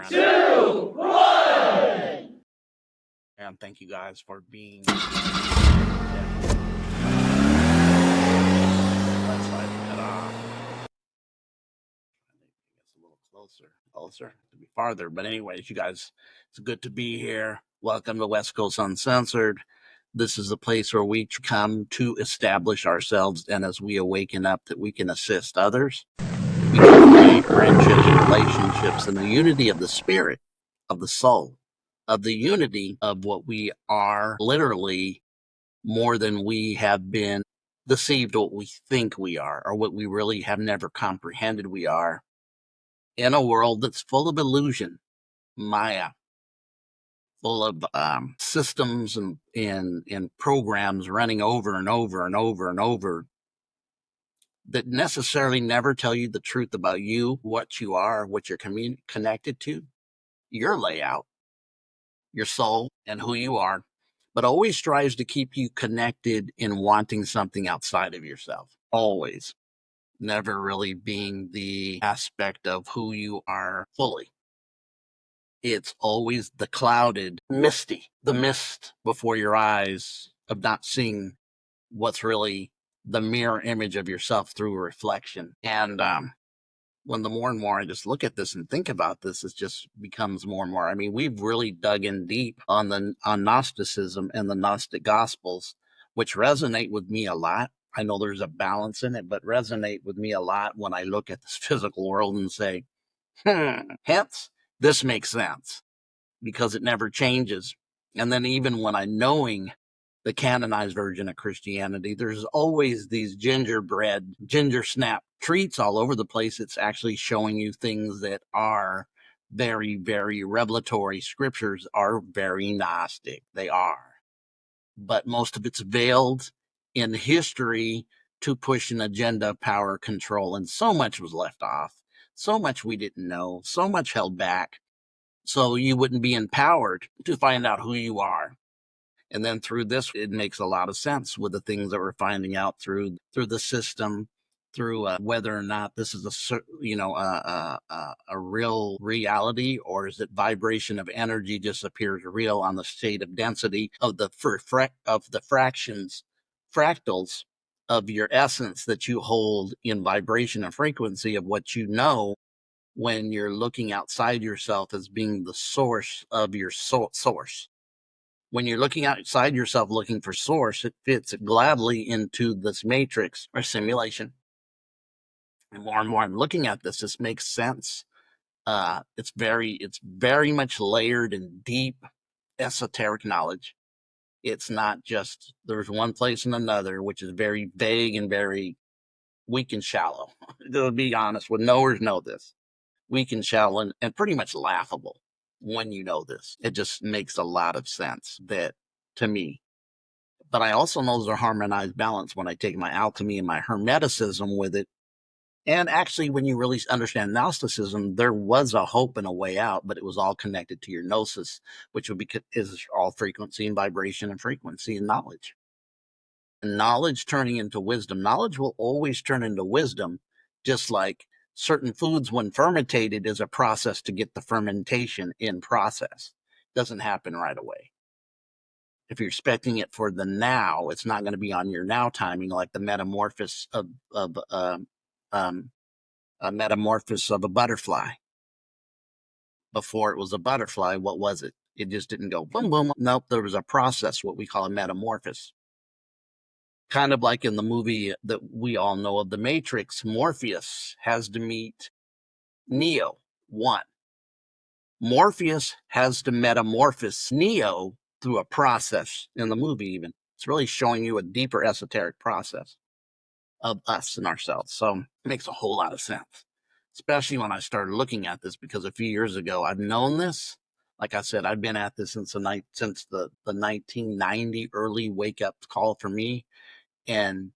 round. 2, 1. And thank you guys for being. Let's try to get off. I think it's a little closer to be farther. But anyways, you guys, it's good to be here. Welcome to West Coast Uncensored. This is the place where we come to establish ourselves, and as we awaken up, that we can assist others. We can create friendships, relationships, and the unity of the spirit, of the soul, of the unity of what we are, literally more than we have been deceived what we think we are, or what we really have never comprehended we are, in a world that's full of illusion, Maya, full of systems and programs running over and over and over and over that necessarily never tell you the truth about you, what you are, what you're connected to, your layout, your soul, and who you are, but always strives to keep you connected in wanting something outside of yourself. Always. Never really being the aspect of who you are fully. It's always the clouded, misty, the mist before your eyes of not seeing what's really the mirror image of yourself through a reflection. And when the more and more I just look at this and think about this, it just becomes more and more. I mean, we've really dug in deep on Gnosticism and the Gnostic Gospels, which resonate with me a lot. I know there's a balance in it, but resonate with me a lot when I look at this physical world and say, hence, this makes sense, because it never changes. And then even when I'm knowing the canonized version of Christianity, there's always these ginger snap treats all over the place. It's actually showing you things that are very, very revelatory. Scriptures are very Gnostic. They are. But most of it's veiled in history to push an agenda of power, control, and so much was left off. So much we didn't know. So much held back. So you wouldn't be empowered to find out who you are. And then through this, it makes a lot of sense with the things that we're finding out through the system, through whether or not this is a real reality, or is it vibration of energy just appears real on the state of density of the fractals of your essence that you hold in vibration and frequency of what you know, when you're looking outside yourself as being the source of your source. When you're looking outside yourself looking for source, it fits gladly into this matrix or simulation. And more I'm looking at this, this makes sense. It's very much layered and deep esoteric knowledge. It's not just there's one place and another, which is very vague and very weak and shallow. To be honest, with knowers know this. Weak and shallow and pretty much laughable when you know this. It just makes a lot of sense that to me. But I also know there's a harmonized balance when I take my alchemy and my hermeticism with it. And actually, when you really understand Gnosticism, there was a hope and a way out, but it was all connected to your gnosis, which is all frequency and vibration and frequency and knowledge. And knowledge turning into wisdom. Knowledge will always turn into wisdom, just like certain foods, when fermented, is a process to get the fermentation in process. It doesn't happen right away. If you're expecting it for the now, it's not going to be on your now timing, like the metamorphosis of a metamorphosis of a butterfly. Before it was a butterfly, what was it? It just didn't go boom, boom. Nope, there was a process, what we call a metamorphosis. Kind of like in the movie that we all know of, The Matrix, Morpheus has to meet Neo 1. Morpheus has to metamorphose Neo through a process in the movie even. It's really showing you a deeper esoteric process of us and ourselves. So it makes a whole lot of sense, especially when I started looking at this, because a few years ago, I've known this. Like I said, I've been at this since the 1990 early wake up call for me. And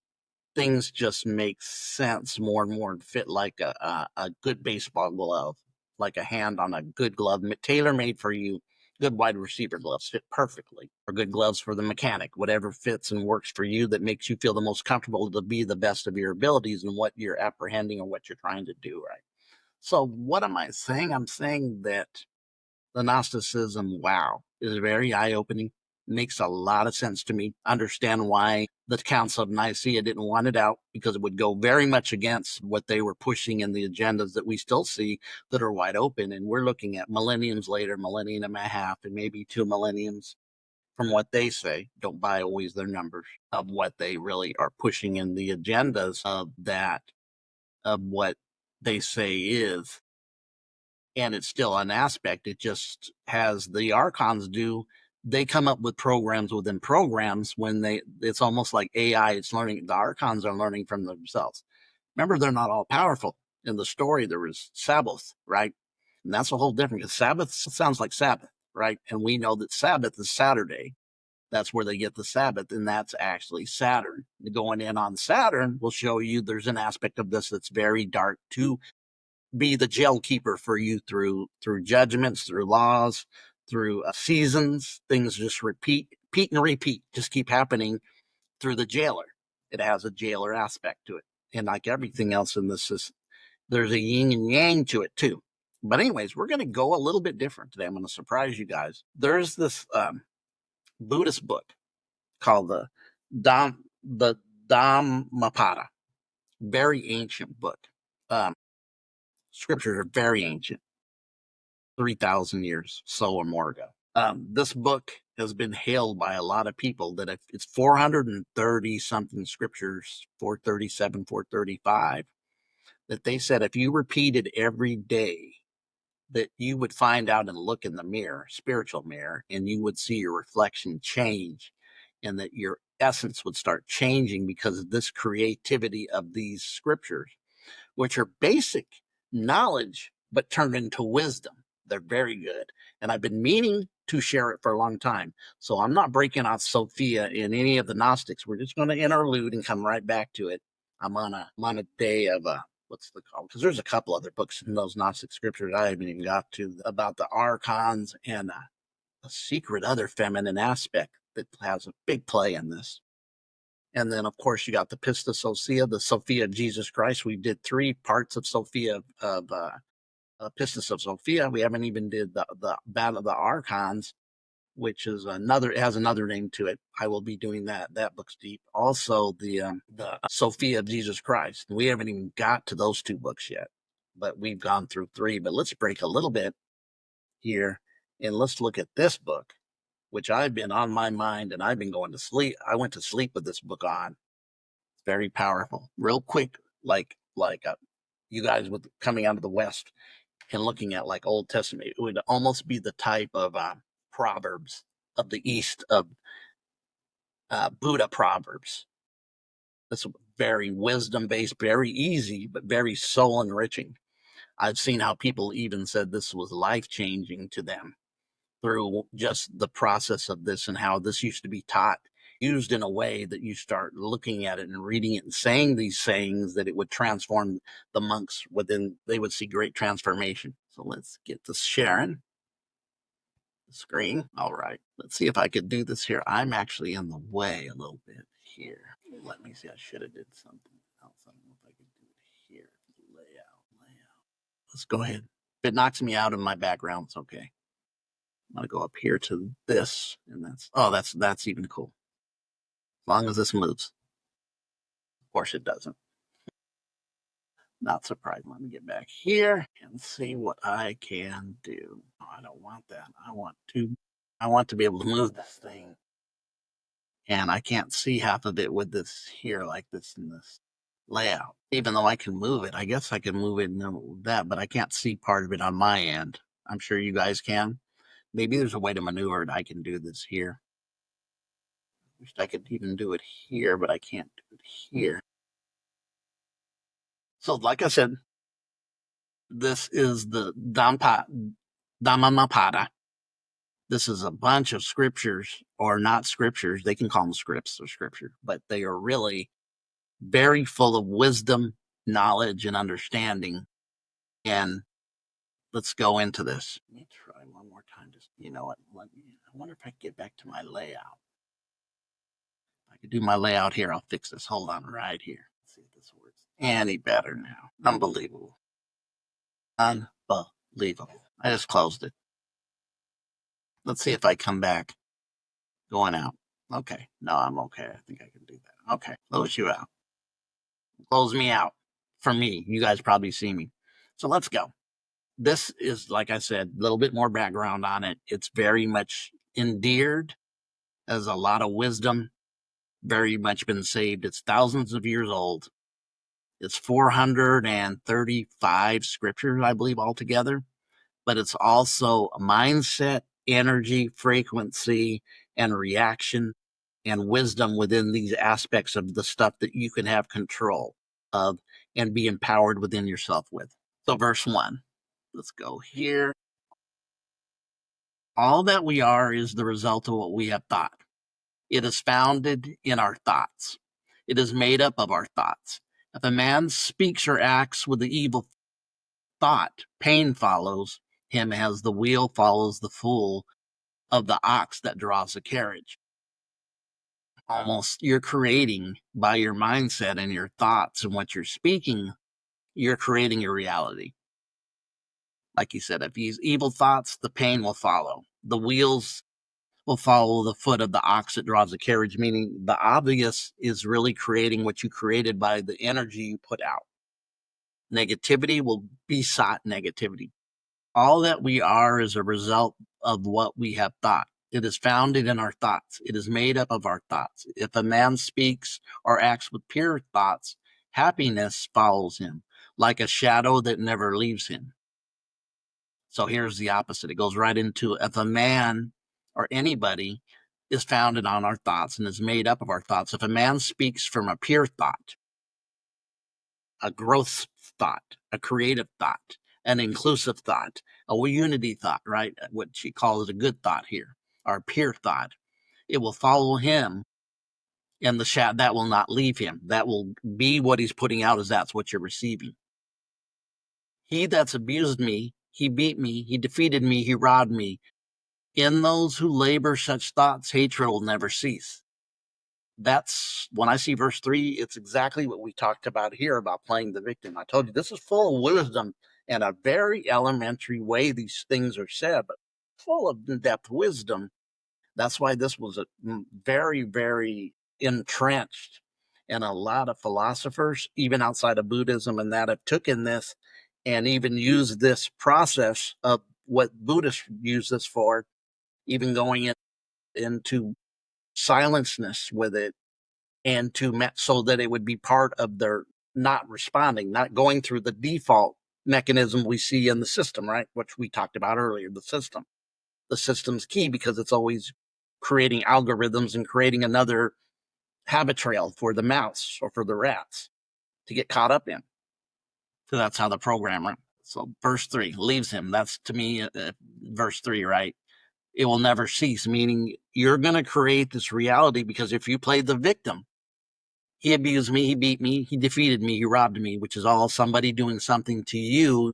things just make sense more and more and fit like a good baseball glove, like a hand on a good glove, tailor-made for you. Good wide receiver gloves fit perfectly, or good gloves for the mechanic, whatever fits and works for you that makes you feel the most comfortable to be the best of your abilities and what you're apprehending or what you're trying to do, right? So what am I saying? I'm saying that the Gnosticism, wow, is very eye-opening. Makes a lot of sense to me. Understand why the Council of Nicaea didn't want it out, because it would go very much against what they were pushing in the agendas that we still see that are wide open. And we're looking at millenniums later, millennium and a half, and maybe 2 millenniums from what they say. Don't buy always their numbers of what they really are pushing in the agendas of that, of what they say is. And it's still an aspect. It just has the archons do. They come up with programs within programs when it's almost like AI. It's learning. The archons are learning from themselves. Remember, they're not all powerful. In the story, there was Sabbath, right? And that's a whole different, because Sabbath sounds like Sabbath, right? And we know that Sabbath is Saturday. That's where they get the Sabbath, and that's actually Saturn. Going in on Saturn will show you there's an aspect of this that's very dark to be the jail keeper for you through judgments, through laws, through seasons. Things just repeat and repeat, just keep happening through the jailer. It has a jailer aspect to it. And like everything else in this, there's a yin and yang to it too. But anyways, we're going to go a little bit different today. I'm going to surprise you guys. There's this Buddhist book called the Dhammapada. Very ancient book. Scriptures are very ancient, 3,000 years so or more ago. This book has been hailed by a lot of people that it's 430 something scriptures, 437, 435, that they said if you repeated every day, that you would find out and look in the mirror, spiritual mirror, and you would see your reflection change, and that your essence would start changing because of this creativity of these scriptures, which are basic knowledge, but turned into wisdom. They're very good. And I've been meaning to share it for a long time. So I'm not breaking out Sophia in any of the Gnostics. We're just going to interlude and come right back to it. I'm on a day of what's the call? Because there's a couple other books in those Gnostic scriptures I haven't even got to about the archons and a secret other feminine aspect that has a big play in this. And then, of course, you got the Pistis Sophia, the Sophia of Jesus Christ. We did 3 parts of Sophia of Pistis of Sophia. We haven't even did the Battle of the Archons, which is it has another name to it. I will be doing that. That book's deep. Also, the Sophia of Jesus Christ. We haven't even got to those 2 books yet, but we've gone through 3. But let's break a little bit here, and let's look at this book, which I've been on my mind, and I've been going to sleep. I went to sleep with this book on. It's very powerful. Real quick, like you guys with coming out of the West and looking at like Old Testament, it would almost be the type of Proverbs of the East, of Buddha Proverbs. It's very wisdom-based, very easy, but very soul-enriching. I've seen how people even said this was life-changing to them through just the process of this, and how this used to be taught, used in a way that you start looking at it and reading it and saying these sayings, that it would transform the monks within. They would see great transformation. So let's get this sharing the screen. All right, let's see if I could do this here. I'm actually in the way a little bit here. Let me see. I should have did something else. I don't know if I could do it here. Layout. Let's go ahead. If it knocks me out in my background, it's okay. I'm gonna go up here to this, and that's even cool. As long as this moves. Of course it doesn't. Not surprised. Let me get back here and see what I can do. Oh, I don't want that. I want to be able to move this thing. And I can't see half of it with this here, like this in this layout. Even though I can move it, I guess I can move it and that, but I can't see part of it on my end. I'm sure you guys can. Maybe there's a way to maneuver it. I can do this here. Wish I could even do it here, but I can't do it here. So, like I said, this is the Dhammapada. This is a bunch of scriptures, or not scriptures. They can call them scripts or scripture, but they are really very full of wisdom, knowledge, and understanding. And let's go into this. Let me try one more time. Just, you know what? I wonder if I can get back to my layout. If I could do my layout here, I'll fix this. Hold on, right here. Let's see if this works any better now. Unbelievable. Unbelievable. I just closed it. Let's see if I come back. Going out. Okay. No, I'm okay. I think I can do that. Okay. Close you out. Close me out. For me. You guys probably see me. So let's go. This is, like I said, a little bit more background on it. It's very much endeared. There's a lot of wisdom. Very much been saved. It's thousands of years old. It's 435 scriptures, I believe, altogether. But it's also mindset, energy, frequency, and reaction and wisdom within these aspects of the stuff that you can have control of and be empowered within yourself with. So verse 1, let's go here. All that we are is the result of what we have thought. It is founded in our thoughts. It is made up of our thoughts. If a man speaks or acts with the evil thought, pain follows him as the wheel follows the fool of the ox that draws the carriage. Almost you're creating by your mindset and your thoughts and what you're speaking, you're creating your reality. Like you said, if these evil thoughts, the pain will follow. The wheels will follow the foot of the ox that draws the carriage, meaning the obvious is really creating what you created by the energy you put out. Negativity will besought negativity. All that we are is a result of what we have thought. It is founded in our thoughts. It is made up of our thoughts. If a man speaks or acts with pure thoughts, happiness follows him, like a shadow that never leaves him. So here's the opposite. It goes right into if a man or anybody is founded on our thoughts and is made up of our thoughts. If a man speaks from a pure thought, a growth thought, a creative thought, an inclusive thought, a unity thought, right? What she calls a good thought here, our pure thought. It will follow him, and that will not leave him. That will be what he's putting out, as that's what you're receiving. He that's abused me, he beat me, he defeated me, he robbed me. In those who labor such thoughts, hatred will never cease. That's when I see verse 3, it's exactly what we talked about here about playing the victim. I told you this is full of wisdom and a very elementary way these things are said, but full of in-depth wisdom. That's why this was a very, very entrenched, and a lot of philosophers, even outside of Buddhism and that, have taken this and even used this process of what Buddhists use this for, even going into silenceness with it, and so that it would be part of their not responding, not going through the default mechanism we see in the system, right? Which we talked about earlier, the system. The system's key because it's always creating algorithms and creating another habit trail for the mouse or for the rats to get caught up in. So that's how the programmer. So verse 3 leaves him. That's to me, verse 3, right? It will never cease, meaning you're going to create this reality because if you play the victim, he abused me, he beat me, he defeated me, he robbed me, which is all somebody doing something to you.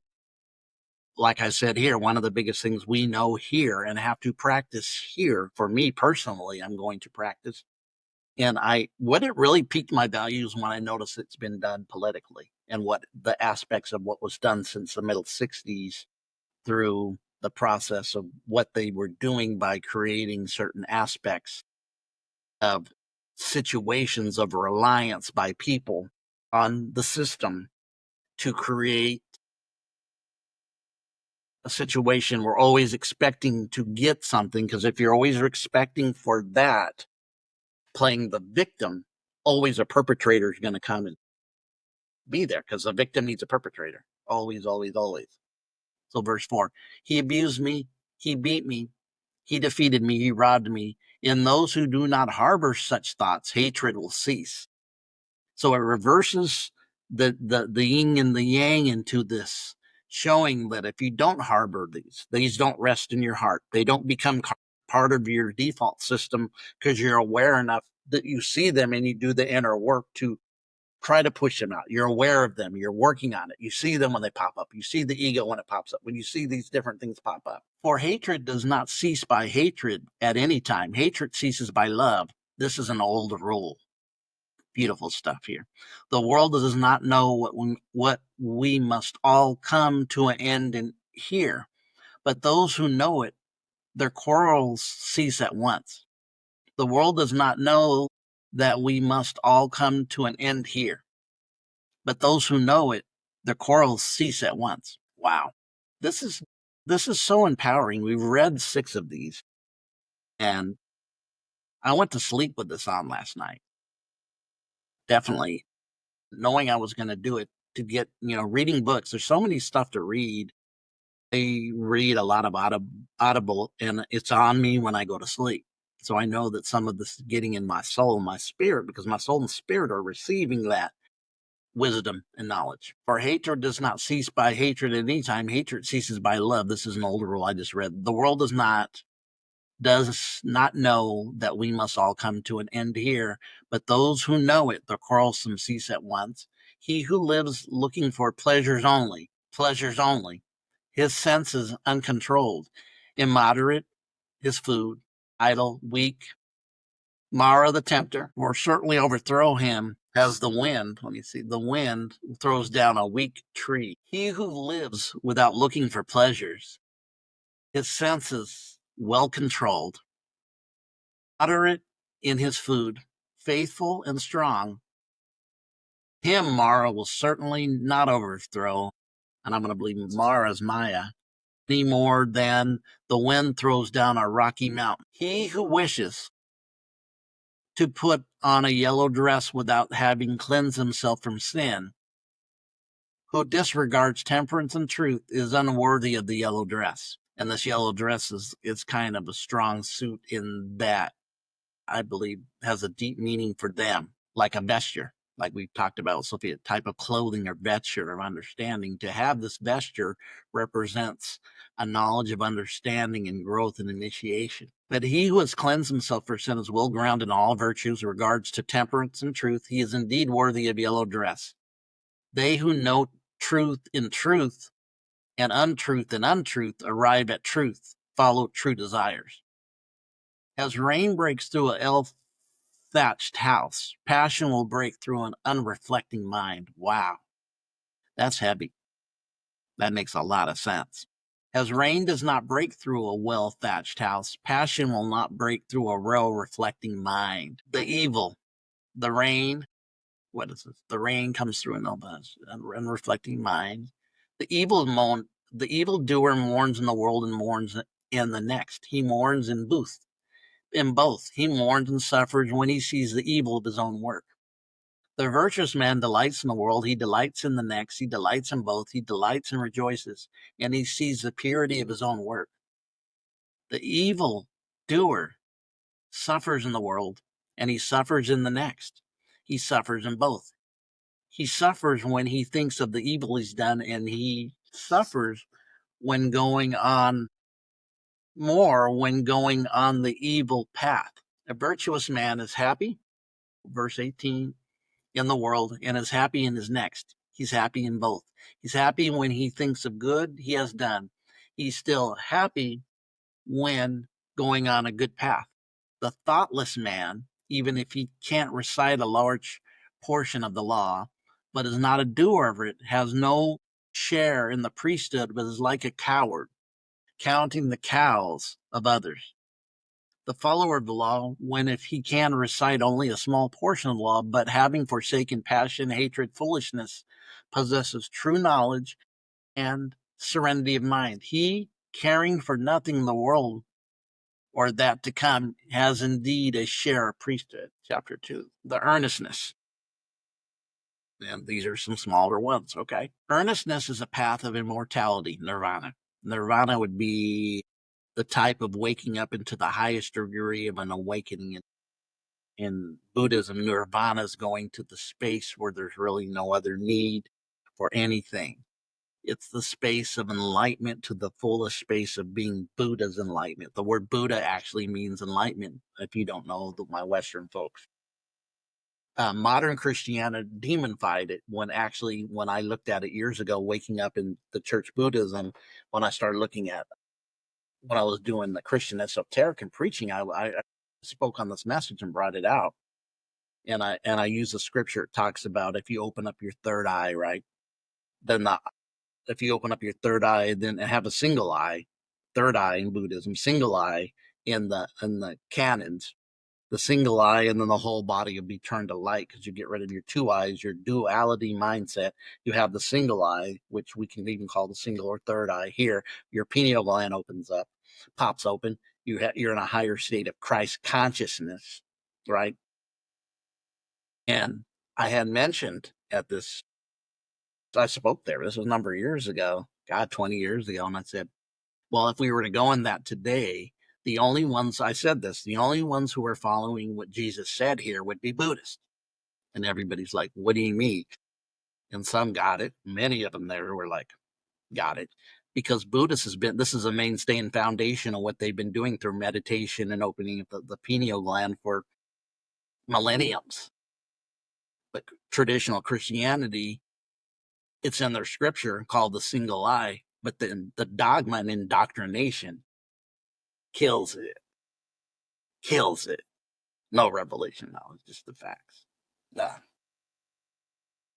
Like I said here, one of the biggest things we know here and have to practice here, for me personally, I'm going to practice. And what it really piqued my values when I noticed it's been done politically and what the aspects of what was done since the middle 60s through the process of what they were doing by creating certain aspects of situations of reliance by people on the system to create a situation we're always expecting to get something. Because if you're always expecting for that, playing the victim, always a perpetrator is going to come and be there because the victim needs a perpetrator. Always, always, always. So verse 4, he abused me, he beat me, he defeated me, he robbed me. In those who do not harbor such thoughts, hatred will cease. So it reverses the yin and the yang into this, showing that if you don't harbor these don't rest in your heart. They don't become part of your default system because you're aware enough that you see them and you do the inner work to try to push them out. You're aware of them. You're working on it. You see them when they pop up. You see the ego when it pops up. When you see these different things pop up. For hatred does not cease by hatred at any time. Hatred ceases by love. This is an old rule. Beautiful stuff here. The world does not know what we must all come to an end in here. But those who know it their quarrels cease at once. The world does not know that we must all come to an end here, but those who know it, their quarrels cease at once. Wow. This is so empowering. We've read 6 of these, and I went to sleep with this on last night. Definitely knowing I was going to do it, to get, reading books. There's so many stuff to read. I read a lot of Audible, and it's on me when I go to sleep. So I know that some of this is getting in my soul and my spirit, because my soul and spirit are receiving that wisdom and knowledge. For hatred does not cease by hatred at any time. Hatred ceases by love. This is an older rule I just read. The world does not know that we must all come to an end here, but those who know it, the quarrelsome cease at once. He who lives looking for pleasures only, his senses uncontrolled, immoderate, his food, idle, weak, Mara the tempter will certainly overthrow him as the wind. Let me see. The wind throws down a weak tree. He who lives without looking for pleasures, his senses well controlled, moderate in his food, faithful and strong, him Mara will certainly not overthrow. And I'm going to believe Mara's Maya any more than the wind throws down a rocky mountain. He who wishes to put on a yellow dress without having cleansed himself from sin, who disregards temperance and truth, is unworthy of the yellow dress. And this yellow dress is kind of a strong suit in that, I believe, has a deep meaning for them, like a vesture, like we've talked about, Sophia, type of clothing or vesture of understanding. To have this vesture represents a knowledge of understanding and growth and initiation. But he who has cleansed himself for sin is well grounded in all virtues, regards to temperance and truth. He is indeed worthy of yellow dress. They who know truth in truth and untruth in untruth arrive at truth, follow true desires. As rain breaks through a thatched house, passion will break through an unreflecting mind. Wow, that's heavy. That makes a lot of sense. As rain does not break through a well-thatched house, passion will not break through a well-reflecting mind. The evil, the rain, what is this? The rain comes through an unreflecting mind. The evil doer mourns in the world and mourns in the next. He mourns in both. He mourns and suffers when he sees the evil of his own work. The virtuous man delights in the world, he delights in the next, he delights in both, he delights and rejoices, and he sees the purity of his own work. The evil doer suffers in the world, and he suffers in the next. He suffers in both. He suffers when he thinks of the evil he's done, and he suffers when going on the evil path. A virtuous man is happy, verse 18, in the world, and is happy in his next. He's happy in both. He's happy when he thinks of good he has done. He's still happy when going on a good path. The thoughtless man, even if he can't recite a large portion of the law, but is not a doer of it, has no share in the priesthood, but is like a coward, counting the cows of others. The follower of the law, when if he can recite only a small portion of the law, but having forsaken passion, hatred, foolishness, possesses true knowledge and serenity of mind. He, caring for nothing in the world or that to come, has indeed a share of priesthood. Chapter 2, the earnestness. And these are some smaller ones, okay? Earnestness is a path of immortality, nirvana. Nirvana would be the type of waking up into the highest degree of an awakening. In Buddhism, nirvana is going to the space where there's really no other need for anything. It's the space of enlightenment to the fullest space of being Buddha's enlightenment. The word Buddha actually means enlightenment, if you don't know, my Western folks. Modern Christianity demonified it when I looked at it years ago, waking up in the church Buddhism, when I started looking at when I was doing the Christian esoteric and preaching, I spoke on this message and brought it out. And I use a scripture. It talks about if you open up your third eye, right? Then if you open up your third eye, then have a single eye, third eye in Buddhism, single eye in the canons, the single eye, and then the whole body will be turned to light because you get rid of your two eyes, your duality mindset. You have the single eye, which we can even call the single or third eye here. Your pineal gland opens up, pops open. You're in a higher state of Christ consciousness, right? And I had mentioned at this, I spoke there, this was a number of years ago, God, 20 years ago, and I said, well, if we were to go in that today, the only ones, I said this, the only ones who are following what Jesus said here would be Buddhists. And everybody's like, what do you mean? And some got it. Many of them there were like, got it. Because Buddhists this is a mainstay and foundation of what they've been doing through meditation and opening up the pineal gland for millenniums. But traditional Christianity, it's in their scripture called the single eye, but then the dogma and indoctrination kills it. No revelation knowledge, just the facts. Nah.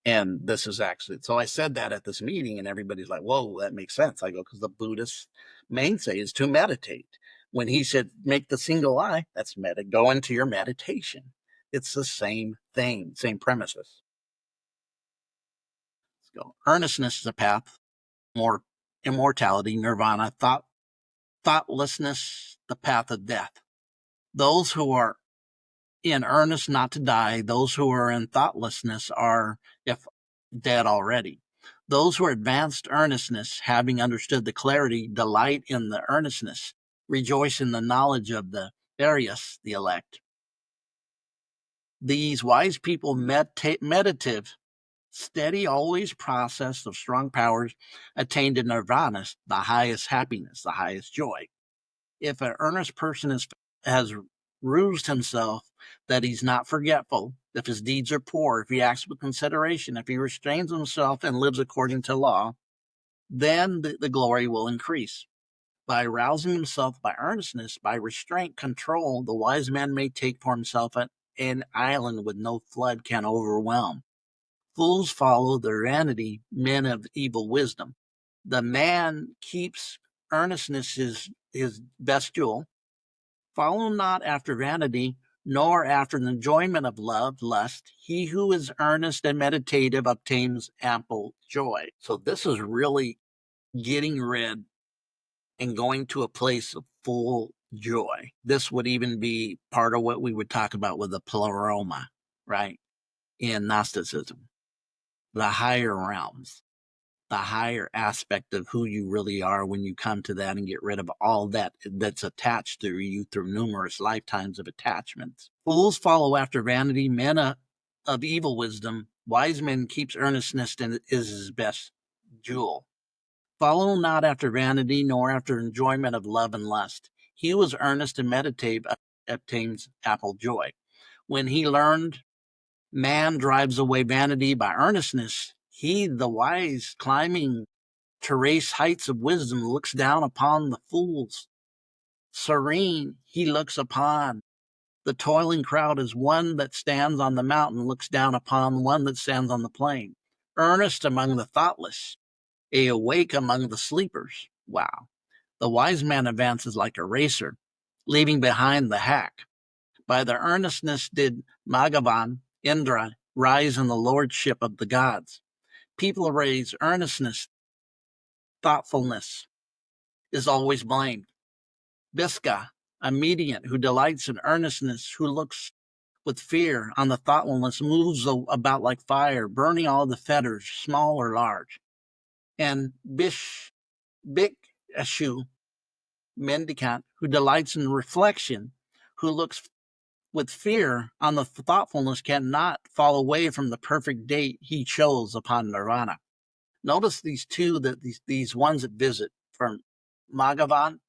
And this is actually, so I said that at this meeting, and everybody's like, whoa, that makes sense. I go, because the Buddhist mainstay is to meditate. When he said, make the single eye, that's go into your meditation. It's the same thing, same premises. Let's go. Earnestness is a path, more immortality, nirvana, thoughtlessness, the path of death. Those who are in earnest not to die, those who are in thoughtlessness are, if dead already. Those who are advanced earnestness, having understood the clarity, delight in the earnestness, rejoice in the knowledge of the various, the elect. These wise people, meditative, steady, always process of strong powers, attain to nirvana, the highest happiness, the highest joy. If an earnest person has rused himself that he's not forgetful, if his deeds are poor, if he acts with consideration, if he restrains himself and lives according to law, then the glory will increase. By rousing himself by earnestness, by restraint, control, the wise man may take for himself an island with no flood can overwhelm. Fools follow their vanity, men of evil wisdom. The man keeps earnestness his best jewel. Follow not after vanity, nor after the enjoyment of love, lust. He who is earnest and meditative obtains ample joy. So this is really getting rid and going to a place of full joy. This would even be part of what we would talk about with the pleroma, right? In Gnosticism, the higher realms, the higher aspect of who you really are when you come to that and get rid of all that's attached to you through numerous lifetimes of attachments. Fools follow after vanity, men of evil wisdom. Wise men keeps earnestness and is his best jewel. Follow not after vanity, nor after enjoyment of love and lust. He who is earnest and meditative obtains ample joy. When he learned, man drives away vanity by earnestness. He, the wise, climbing to race heights of wisdom, looks down upon the fools. Serene, he looks upon the toiling crowd as one that stands on the mountain looks down upon one that stands on the plain. Earnest among the thoughtless, awake among the sleepers. Wow. The wise man advances like a racer, leaving behind the hack. By their earnestness did Bhagavan, Indra, rise in the lordship of the gods. People raise earnestness, thoughtfulness is always blamed. Biska, a mediant who delights in earnestness, who looks with fear on the thoughtfulness, moves about like fire, burning all the fetters, small or large. And Bhikshu, mendicant, who delights in reflection, who looks with fear on the thoughtfulness, cannot fall away from the perfect date he chose upon nirvana. Notice these two, that these ones that visit from Bhagavan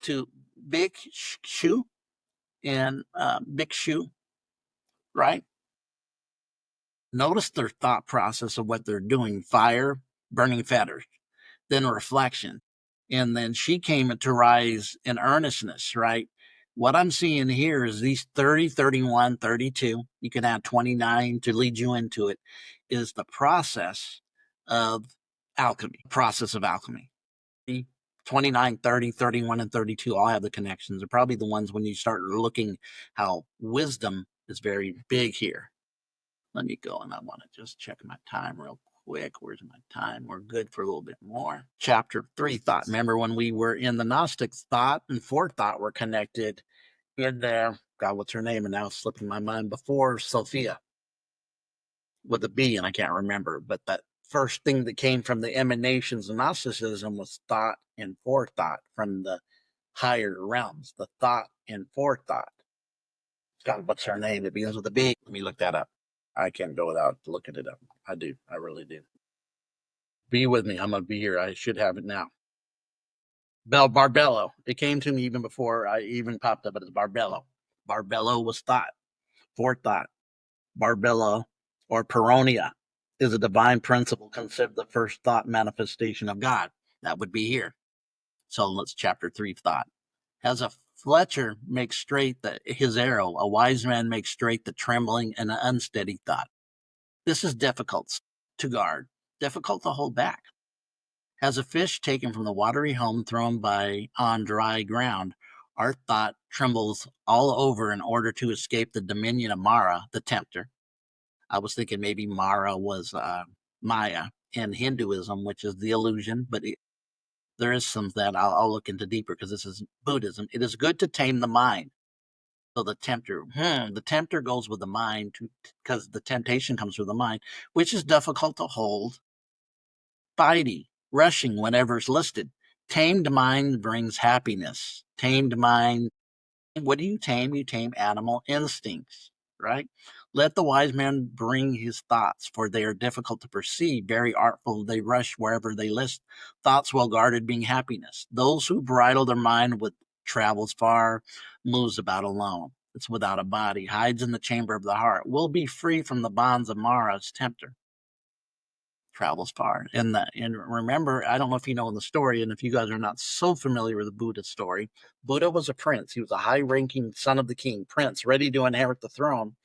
to Bhikshu and Bhikshu, right? Notice their thought process of what they're doing: fire, burning fetters, then reflection. And then she came to rise in earnestness, right? What I'm seeing here is these 30, 31, 32, you can add 29 to lead you into it, is the process of alchemy. 29, 30, 31, and 32 all have the connections. They're probably the ones when you start looking how wisdom is very big here. Let me go, and I want to just check my time real quick. Where's my time? We're good for a little bit more. Chapter 3, thought. Remember when we were in the Gnostics, thought and forethought were connected in there. God, what's her name? And now it's slipping my mind. Before Sophia with a B, and I can't remember. But that first thing that came from the emanations of Gnosticism was thought and forethought from the higher realms, the thought and forethought. God, what's her name? It begins with a B. Let me look that up. I can't go without looking it up. I do. I really do. Be with me. I'm going to be here. I should have it now. Barbello. It came to me even before I even popped up as Barbello. Barbello was thought, forethought. Barbello or Peronia is a divine principle considered the first thought manifestation of God. That would be here. So let's chapter 3 thought. As a Fletcher makes straight his arrow, a wise man makes straight the trembling and the unsteady thought. This is difficult to guard, difficult to hold back. As a fish taken from the watery home thrown by on dry ground, our thought trembles all over in order to escape the dominion of Mara, the tempter. I was thinking maybe Mara was Maya in Hinduism, which is the illusion, but there is some that I'll look into deeper because this is Buddhism. It is good to tame the mind. So the tempter goes with the mind because the temptation comes through the mind, which is difficult to hold. Fighty, rushing whenever it's listed. Tamed mind brings happiness. Tamed mind, what do you tame? You tame animal instincts, right? Let the wise man bring his thoughts, for they are difficult to perceive. Very artful, they rush wherever they list. Thoughts well guarded being happiness. Those who bridle their mind with travels far, moves about alone. It's without a body, hides in the chamber of the heart, will be free from the bonds of Mara's tempter. Travels far. And remember, I don't know if you know the story, and if you guys are not so familiar with the Buddha story, Buddha was a prince. He was a high-ranking son of the king, prince, ready to inherit the throne.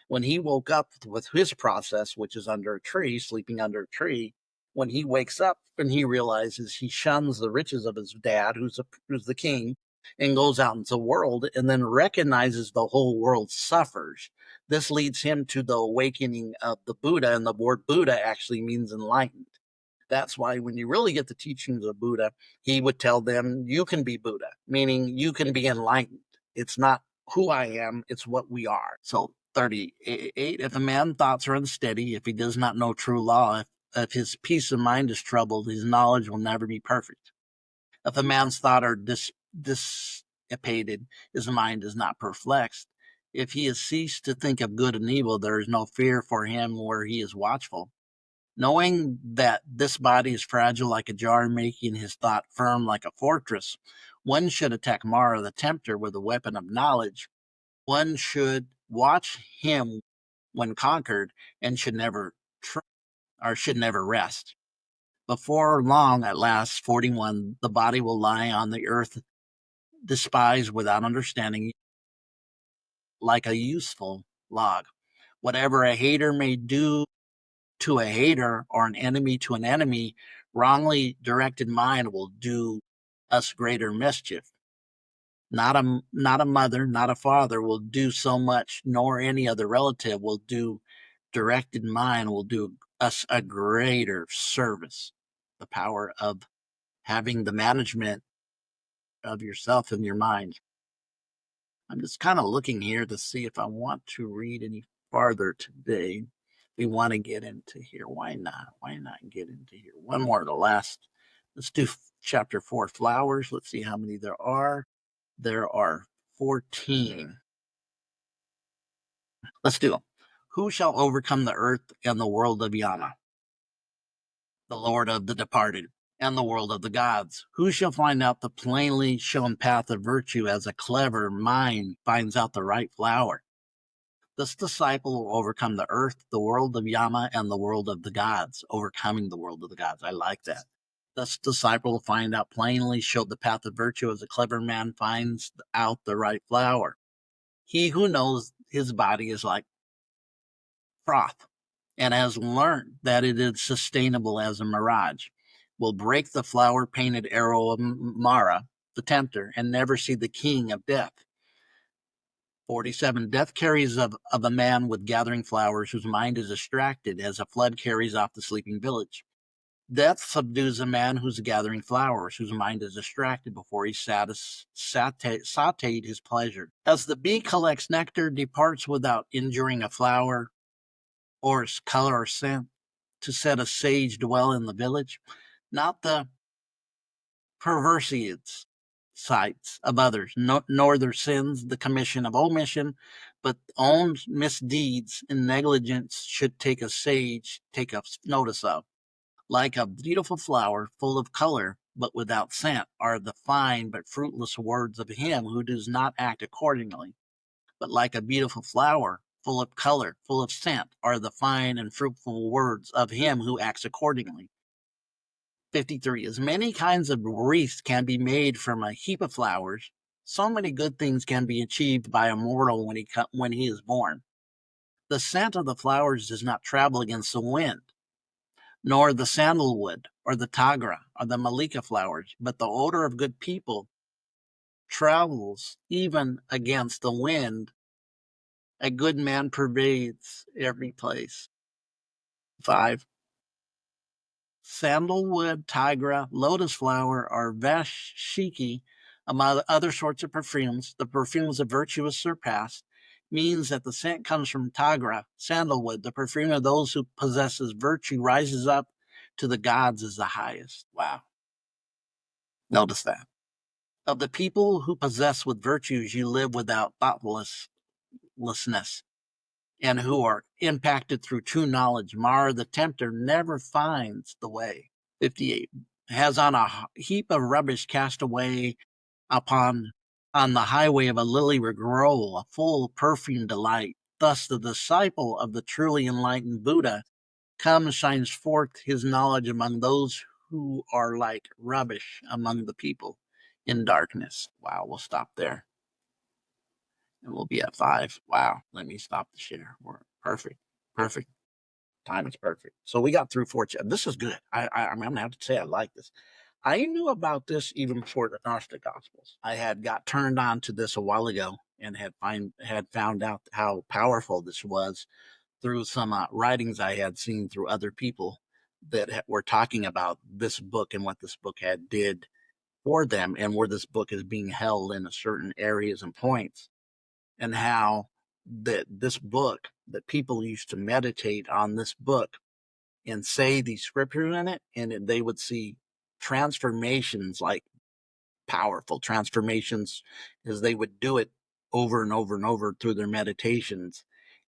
When he woke up with his process, which is under a tree, sleeping under a tree, when he wakes up and he realizes he shuns the riches of his dad, who's the king, and goes out into the world and then recognizes the whole world suffers. This leads him to the awakening of the Buddha, and the word Buddha actually means enlightened. That's why when you really get the teachings of Buddha, he would tell them, you can be Buddha, meaning you can be enlightened. It's not who I am, it's what we are. So 38, if a man's thoughts are unsteady, if he does not know true law, if his peace of mind is troubled, his knowledge will never be perfect. If a man's thoughts are dissipated, his mind is not perplexed. If he has ceased to think of good and evil, there is no fear for him where he is watchful. Knowing that this body is fragile like a jar, making his thought firm like a fortress, one should attack Mara the tempter with a weapon of knowledge. One should watch him when conquered and should never rest. Before long, at last, 41, the body will lie on the earth, despised without understanding, like a useful log. Whatever a hater may do to a hater or an enemy to an enemy, wrongly directed mind will do us greater mischief. Not a mother, not a father will do so much, nor any other relative will do. Directed mind will do us a greater service. The power of having the management of yourself and your mind. I'm just kind of looking here to see if I want to read any farther today. We want to get into here. Why not? Why not get into here? One more, the last. Let's do chapter 4, flowers. Let's see how many there are. There are 14. Let's do them. Who shall overcome the earth and the world of Yama? The Lord of the departed and the world of the gods. Who shall find out the plainly shown path of virtue as a clever mind finds out the right flower? This disciple will overcome the earth, the world of Yama, and the world of the gods, overcoming the world of the gods. I like that. This disciple will find out plainly, show the path of virtue as a clever man finds out the right flower. He who knows his body is like froth and has learned that it is sustainable as a mirage. will break the flower-painted arrow of Mara, the tempter, and never see the king of death. 47. Death carries of a man with gathering flowers whose mind is distracted as a flood carries off the sleeping village. Death subdues a man who's gathering flowers, whose mind is distracted before he sauteed his pleasure. As the bee collects nectar, departs without injuring a flower or its color or scent, to set a sage dwell in the village, not the perversities sights of others, nor their sins, the commission of omission, but own misdeeds and negligence should take a sage take a notice of. Like a beautiful flower full of color but without scent are the fine but fruitless words of him who does not act accordingly. But like a beautiful flower full of color, full of scent, are the fine and fruitful words of him who acts accordingly. 53. As many kinds of wreaths can be made from a heap of flowers, so many good things can be achieved by a mortal when he is born. The scent of the flowers does not travel against the wind, nor the sandalwood or the tagra or the malika flowers, but the odor of good people travels even against the wind. A good man pervades every place. 5. Sandalwood, tigra, lotus flower, or vashiki, among other sorts of perfumes, the perfumes of virtue is surpassed, means that the scent comes from tigra, sandalwood. The perfume of those who possesses virtue rises up to the gods as the highest. Wow. Notice that. Of the people who possess with virtues, you live without thoughtlessness, and who are impacted through true knowledge. Mara the tempter never finds the way. 58. Has on a heap of rubbish cast away on the highway of a lily would grow, a full perfume delight. Thus the disciple of the truly enlightened Buddha comes, shines forth his knowledge among those who are like rubbish among the people in darkness. Wow, we'll stop there. And we'll be at 5. Wow, let me stop the share. We're perfect. Time is perfect. So we got through 4 chapters. This is good. I'm gonna have to say I like this. I knew about this even before the Gnostic Gospels. I had got turned on to this a while ago and had found out how powerful this was through some writings I had seen through other people that were talking about this book and what this book had did for them, and where this book is being held in a certain areas and points, and how that this book, that people used to meditate on this book and say these scriptures in it, and they would see transformations, like powerful transformations, as they would do it over and over and over through their meditations,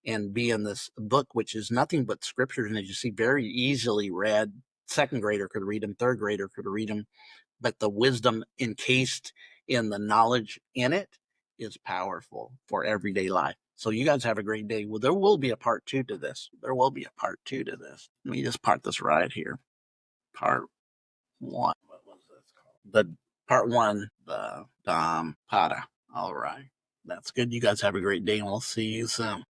and be in this book, which is nothing but scriptures, and as you see, very easily read. Second grader could read them, third grader could read them, but the wisdom encased in the knowledge in it is powerful for everyday life. So you guys have a great day. Well, there will be a part 2 to this. Let me just part this right here. Part 1. What was this called? The part 1, the Dhammapada. All right. That's good. You guys have a great day, and we'll see you soon.